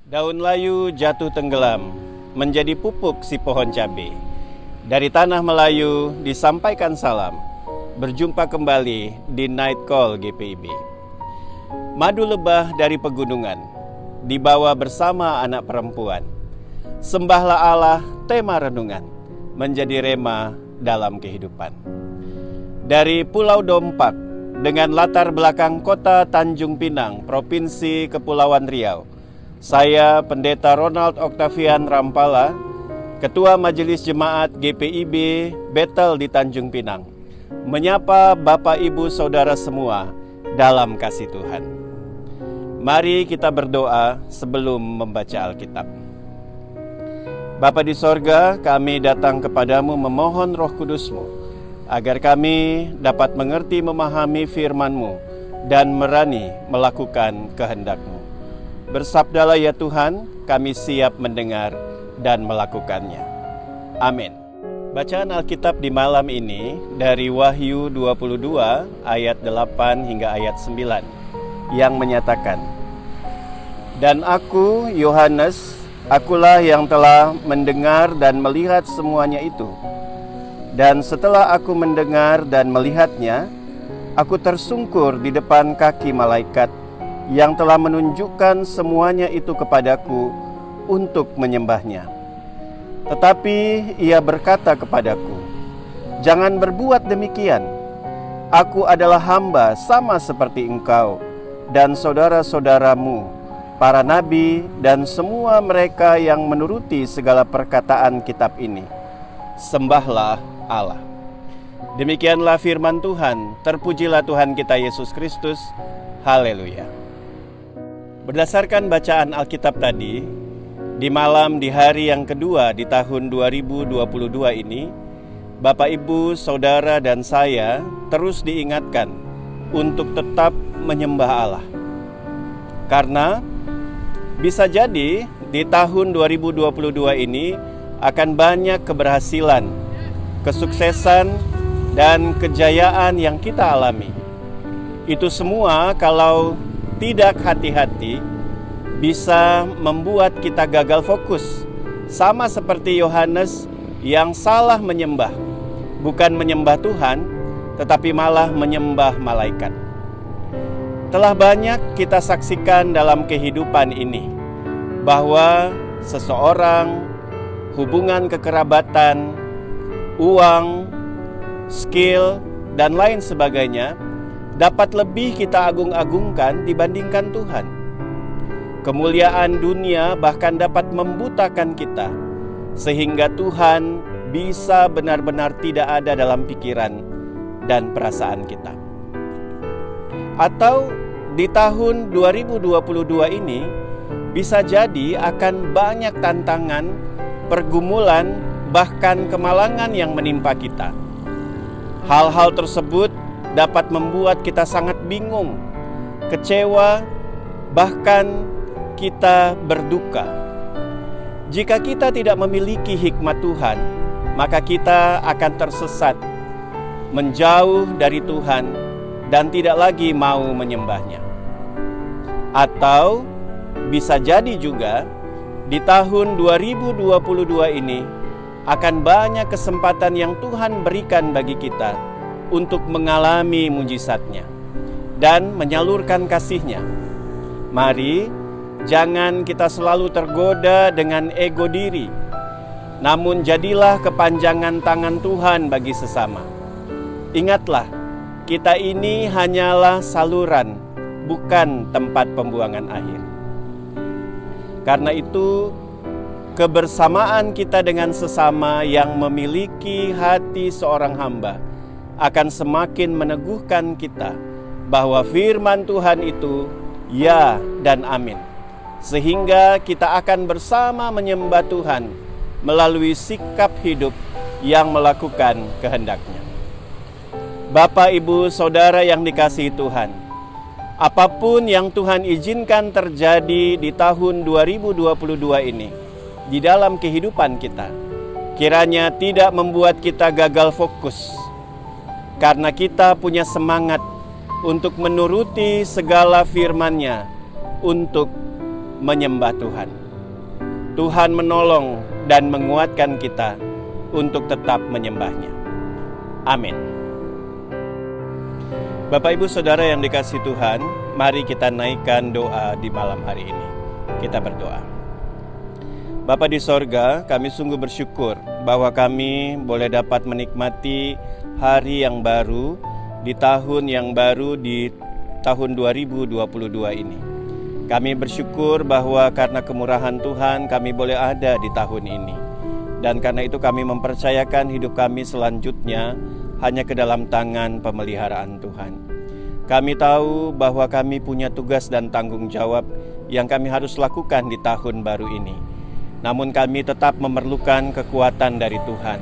Daun layu jatuh tenggelam, menjadi pupuk si pohon cabai. Dari tanah Melayu disampaikan salam. Berjumpa kembali di Night Call GPIB. Madu lebah dari pegunungan, dibawa bersama anak perempuan. Sembahlah Allah, tema renungan, menjadi rema dalam kehidupan. Dari Pulau Dompak, dengan latar belakang kota Tanjung Pinang, Provinsi Kepulauan Riau, saya Pendeta Ronald Octavian Rampala, Ketua Majelis Jemaat GPIB Bethel di Tanjung Pinang, menyapa Bapak Ibu Saudara semua dalam kasih Tuhan. Mari kita berdoa sebelum membaca Alkitab. Bapa di sorga, kami datang kepadamu memohon Roh Kudus-Mu, agar kami dapat mengerti memahami firman-Mu dan berani melakukan kehendak-Mu. Bersabdalah ya Tuhan, kami siap mendengar dan melakukannya. Amin. Bacaan Alkitab di malam ini dari Wahyu 22 ayat 8 hingga ayat 9 yang menyatakan, "Dan aku, Yohanes, akulah yang telah mendengar dan melihat semuanya itu. Dan setelah aku mendengar dan melihatnya, aku tersungkur di depan kaki malaikat yang telah menunjukkan semuanya itu kepadaku untuk menyembahnya. Tetapi ia berkata kepadaku, 'Jangan berbuat demikian. Aku adalah hamba sama seperti engkau dan saudara-saudaramu, para nabi dan semua mereka yang menuruti segala perkataan kitab ini. Sembahlah Allah.'" Demikianlah firman Tuhan. Terpujilah Tuhan kita Yesus Kristus. Haleluya. Berdasarkan bacaan Alkitab tadi, di malam di hari yang kedua di tahun 2022 ini, Bapak Ibu, Saudara dan saya terus diingatkan untuk tetap menyembah Allah. Karena bisa jadi di tahun 2022 ini akan banyak keberhasilan, kesuksesan, dan kejayaan yang kita alami. Itu semua kalau tidak hati-hati bisa membuat kita gagal fokus, sama seperti Yohanes yang salah menyembah, bukan menyembah Tuhan, tetapi malah menyembah malaikat. Telah banyak kita saksikan dalam kehidupan ini bahwa seseorang, hubungan kekerabatan, uang, skill, dan lain sebagainya dapat lebih kita agung-agungkan dibandingkan Tuhan. Kemuliaan dunia bahkan dapat membutakan kita, sehingga Tuhan bisa benar-benar tidak ada dalam pikiran dan perasaan kita. Atau di tahun 2022 ini bisa jadi akan banyak tantangan, pergumulan, bahkan kemalangan yang menimpa kita. Hal-hal tersebut dapat membuat kita sangat bingung, kecewa, bahkan kita berduka. Jika kita tidak memiliki hikmat Tuhan, maka kita akan tersesat, menjauh dari Tuhan, dan tidak lagi mau menyembahnya. Atau bisa jadi juga di tahun 2022 ini akan banyak kesempatan yang Tuhan berikan bagi kita untuk mengalami mujizatnya dan menyalurkan kasih-Nya. Mari jangan kita selalu tergoda dengan ego diri, namun jadilah kepanjangan tangan Tuhan bagi sesama. Ingatlah, kita ini hanyalah saluran, bukan tempat pembuangan akhir. Karena itu, kebersamaan kita dengan sesama yang memiliki hati seorang hamba akan semakin meneguhkan kita bahwa firman Tuhan itu ya dan amin. Sehingga kita akan bersama menyembah Tuhan melalui sikap hidup yang melakukan kehendak-Nya. Bapak, Ibu, Saudara yang dikasihi Tuhan, apapun yang Tuhan izinkan terjadi di tahun 2022 ini di dalam kehidupan kita, kiranya tidak membuat kita gagal fokus, karena kita punya semangat untuk menuruti segala firman-Nya, untuk menyembah Tuhan. Tuhan menolong dan menguatkan kita untuk tetap menyembah-Nya. Amin. Bapak Ibu Saudara yang dikasihi Tuhan, mari kita naikkan doa di malam hari ini. Kita berdoa. Bapa di sorga, kami sungguh bersyukur bahwa kami boleh dapat menikmati hari yang baru, di tahun yang baru, di tahun 2022 ini. Kami bersyukur bahwa karena kemurahan Tuhan kami boleh ada di tahun ini. Dan karena itu kami mempercayakan hidup kami selanjutnya hanya ke dalam tangan pemeliharaan Tuhan. Kami tahu bahwa kami punya tugas dan tanggung jawab yang kami harus lakukan di tahun baru ini. Namun kami tetap memerlukan kekuatan dari Tuhan.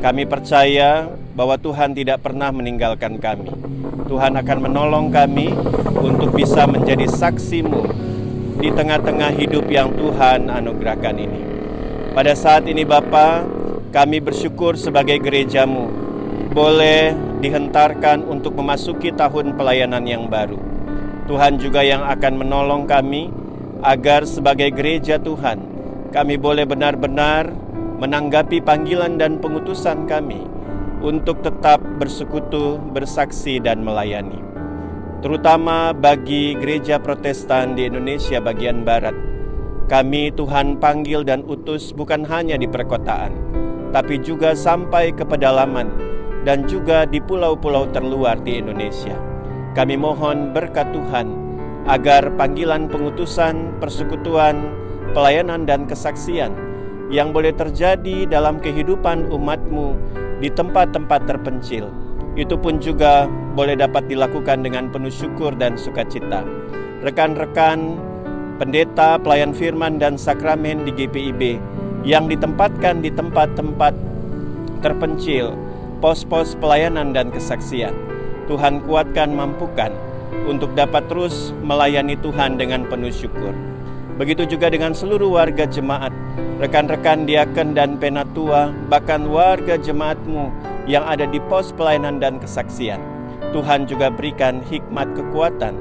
Kami percaya bahwa Tuhan tidak pernah meninggalkan kami. Tuhan akan menolong kami untuk bisa menjadi saksi-Mu di tengah-tengah hidup yang Tuhan anugerahkan ini. Pada saat ini Bapa, kami bersyukur sebagai gereja-Mu boleh dihentarkan untuk memasuki tahun pelayanan yang baru. Tuhan juga yang akan menolong kami agar sebagai gereja Tuhan, kami boleh benar-benar menanggapi panggilan dan pengutusan kami untuk tetap bersekutu, bersaksi, dan melayani. Terutama bagi gereja Protestan di Indonesia bagian Barat, kami Tuhan panggil dan utus bukan hanya di perkotaan, tapi juga sampai ke pedalaman dan juga di pulau-pulau terluar di Indonesia. Kami mohon berkat Tuhan agar panggilan pengutusan, persekutuan, pelayanan dan kesaksian yang boleh terjadi dalam kehidupan umat-Mu di tempat-tempat terpencil, itu pun juga boleh dapat dilakukan dengan penuh syukur dan sukacita. Rekan-rekan pendeta, pelayan firman dan sakramen di GPIB yang ditempatkan di tempat-tempat terpencil, pos-pos pelayanan dan kesaksian, Tuhan kuatkan, mampukan untuk dapat terus melayani Tuhan dengan penuh syukur. Begitu juga dengan seluruh warga jemaat, rekan-rekan diaken dan penatua, bahkan warga jemaat-Mu yang ada di pos pelayanan dan kesaksian. Tuhan juga berikan hikmat kekuatan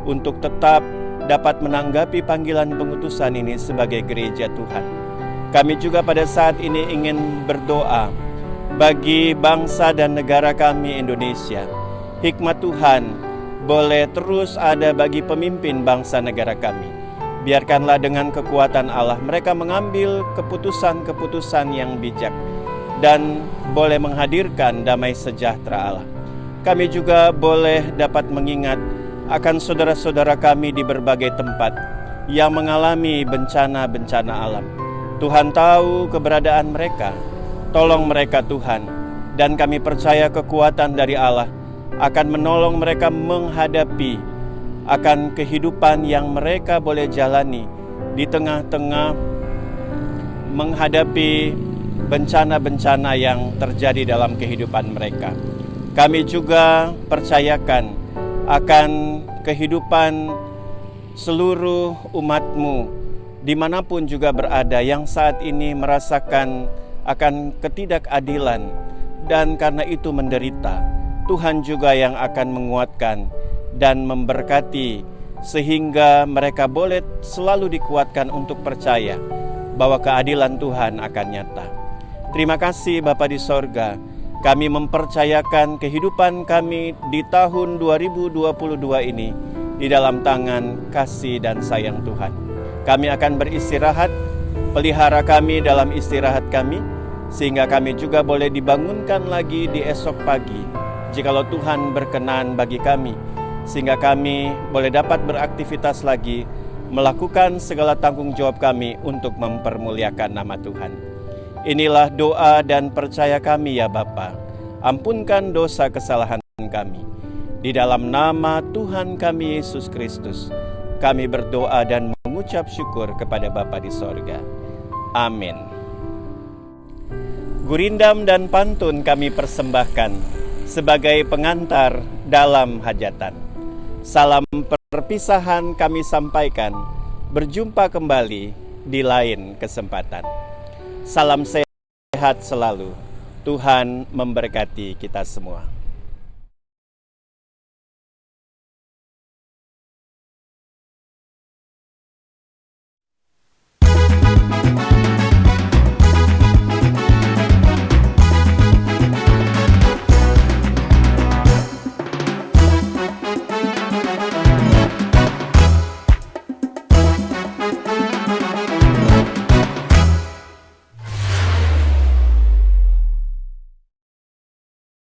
untuk tetap dapat menanggapi panggilan pengutusan ini sebagai gereja Tuhan. Kami juga pada saat ini ingin berdoa bagi bangsa dan negara kami Indonesia. Hikmat Tuhan boleh terus ada bagi pemimpin bangsa negara kami. Biarkanlah dengan kekuatan Allah mereka mengambil keputusan-keputusan yang bijak dan boleh menghadirkan damai sejahtera Allah. Kami juga boleh dapat mengingat akan saudara-saudara kami di berbagai tempat yang mengalami bencana-bencana alam. Tuhan tahu keberadaan mereka, tolong mereka Tuhan, dan kami percaya kekuatan dari Allah akan menolong mereka menghadapi akan kehidupan yang mereka boleh jalani di tengah-tengah menghadapi bencana-bencana yang terjadi dalam kehidupan mereka. Kami juga percayakan akan kehidupan seluruh umat-Mu dimanapun juga berada yang saat ini merasakan akan ketidakadilan dan karena itu menderita. Tuhan juga yang akan menguatkan dan memberkati sehingga mereka boleh selalu dikuatkan untuk percaya bahwa keadilan Tuhan akan nyata. Terima kasih Bapa di sorga, kami mempercayakan kehidupan kami di tahun 2022 ini di dalam tangan kasih dan sayang Tuhan. Kami akan beristirahat, pelihara kami dalam istirahat kami, sehingga kami juga boleh dibangunkan lagi di esok pagi, jikalau Tuhan berkenan bagi kami, sehingga kami boleh dapat beraktivitas lagi, melakukan segala tanggung jawab kami untuk mempermuliakan nama Tuhan. Inilah doa dan percaya kami ya Bapa. Ampunkan dosa kesalahan kami. Di dalam nama Tuhan kami Yesus Kristus, kami berdoa dan mengucap syukur kepada Bapa di sorga. Amin. Gurindam dan pantun kami persembahkan sebagai pengantar dalam hajatan. Salam perpisahan kami sampaikan, berjumpa kembali di lain kesempatan. Salam sehat selalu, Tuhan memberkati kita semua.